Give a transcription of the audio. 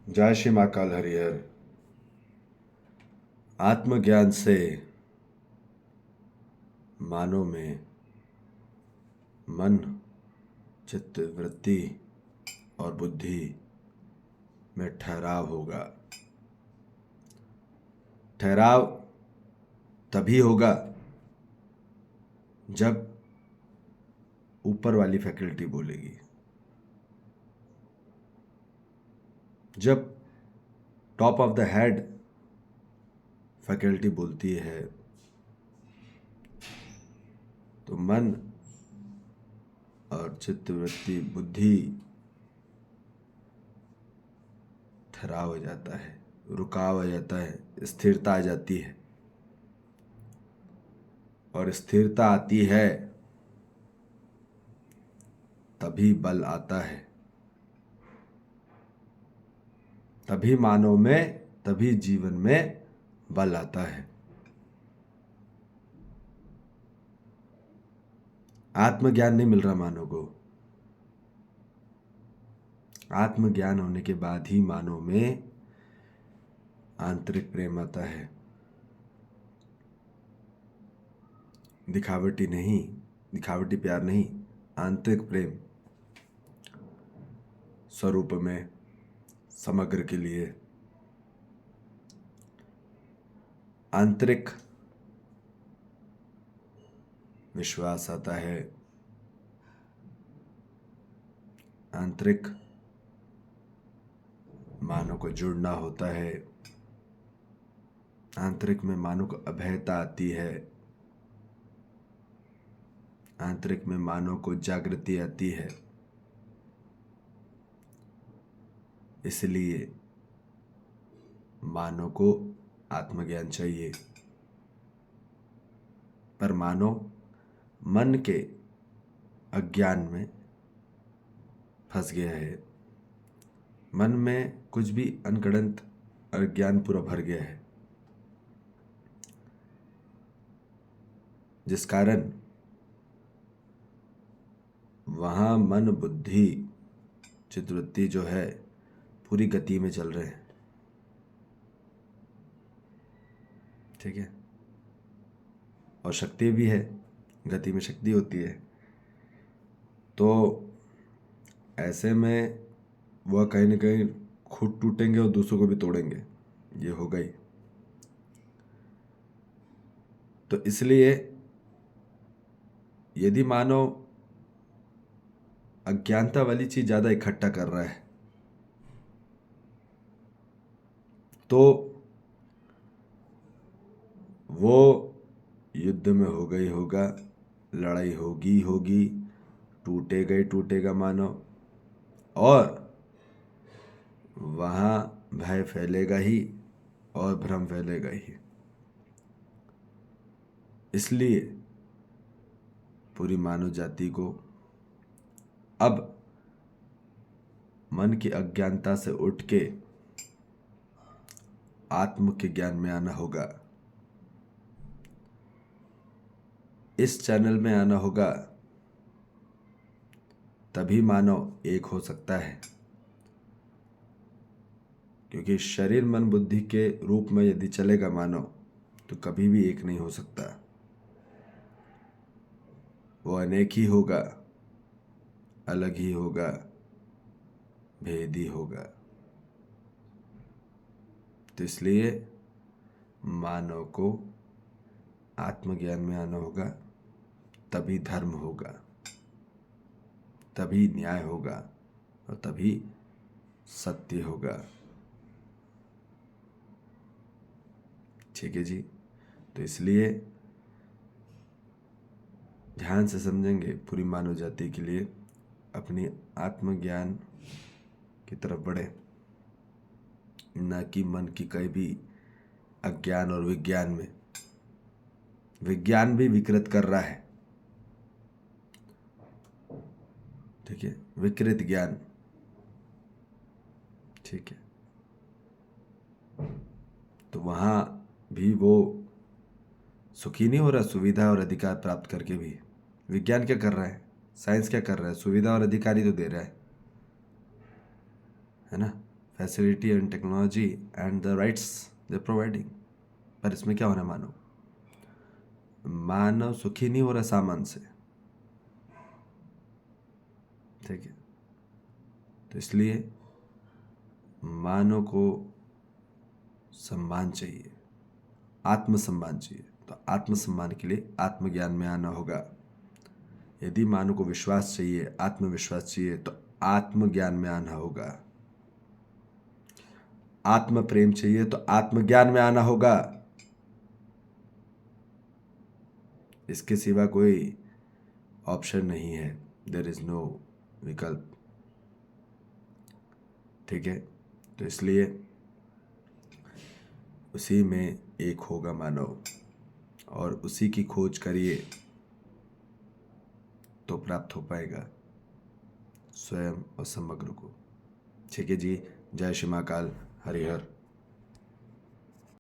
जय श्री महाकाल हरिहर। आत्मज्ञान से मानव में मन, चित्त, वृत्ति और बुद्धि में ठहराव होगा। ठहराव तभी होगा जब ऊपर वाली फैकल्टी बोलेगी, जब top of the head faculty बोलती है तो मन और चित्त, वृत्ति, बुद्धि ठहराव हो जाता है, रुकाव हो जाता है, स्थिरता आ जाती है। और स्थिरता आती है तभी बल आता है, तभी मानव में, तभी जीवन में बल आता है। आत्मज्ञान नहीं मिल रहा मानव को। आत्मज्ञान होने के बाद ही मानव में आंतरिक प्रेम आता है, दिखावटी नहीं, दिखावटी प्यार नहीं, आंतरिक प्रेम, स्वरूप में, समग्र के लिए। आंतरिक विश्वास आता है, आंतरिक मानव को जुड़ना होता है, आंतरिक में मानव को अभयता आती है, आंतरिक में मानव को जागृति आती है। इसलिए मानव को आत्मज्ञान चाहिए। पर मानव मन के अज्ञान में फंस गया है। मन में कुछ भी अनगढ़ंत अज्ञान पूरा भर गया है, जिस कारण वहाँ मन, बुद्धि, चित्तवृत्ति जो है पूरी गति में चल रहे हैं। ठीक है। और शक्ति भी है, गति में शक्ति होती है। तो ऐसे में वह कहीं ना कहीं खुद टूटेंगे और दूसरों को भी तोड़ेंगे, ये हो गई। तो इसलिए यदि मानव अज्ञानता वाली चीज ज्यादा इकट्ठा कर रहा है तो वो युद्ध में होगा ही होगा, लड़ाई होगी होगी, टूटेगा ही टूटेगा मानव, और वहाँ भय फैलेगा ही और भ्रम फैलेगा ही। इसलिए पूरी मानव जाति को अब मन की अज्ञानता से उठ के आत्म के ज्ञान में आना होगा। इस चैनल में आना होगा, तभी मानव एक हो सकता है। क्योंकि शरीर, मन, बुद्धि के रूप में यदि चलेगा मानव तो कभी भी एक नहीं हो सकता। वो अनेक ही होगा, अलग ही होगा, भेदी होगा। तो इसलिए मानव को आत्मज्ञान में आना होगा, तभी धर्म होगा, तभी न्याय होगा और तभी सत्य होगा। ठीक है जी। तो इसलिए ध्यान से समझेंगे, पूरी मानव जाति के लिए अपनी आत्मज्ञान की तरफ बढ़े, न कि मन की कहीं भी अज्ञान और विज्ञान में। विज्ञान भी विकृत कर रहा है। ठीक है, विकृत ज्ञान। ठीक है, तो वहाँ भी वो सुखी नहीं हो रहा, सुविधा और अधिकार प्राप्त करके भी। विज्ञान क्या कर रहा है, साइंस क्या कर रहा है, सुविधा और अधिकार ही तो दे रहा है ना। Facility and technology and the rights they providing. पर इसमें क्या हो रहा है? मानव सुखी नहीं हो रहा सामान से, ठीक है। तो इसलिए मानव को सम्मान चाहिए, आत्मसम्मान चाहिए। तो आत्मसम्मान के लिए आत्मज्ञान में आना होगा। यदि मानव को विश्वास चाहिए, आत्मविश्वास चाहिए, तो आत्मज्ञान में आना होगा। आत्म प्रेम चाहिए तो आत्मज्ञान में आना होगा। इसके सिवा कोई ऑप्शन नहीं है। देयर इज नो विकल्प, ठीक है। तो इसलिए उसी में एक होगा मानव, और उसी की खोज करिए तो प्राप्त हो पाएगा स्वयं और समग्र को। ठीक है जी। जय श्री महाकाल। हरिहर।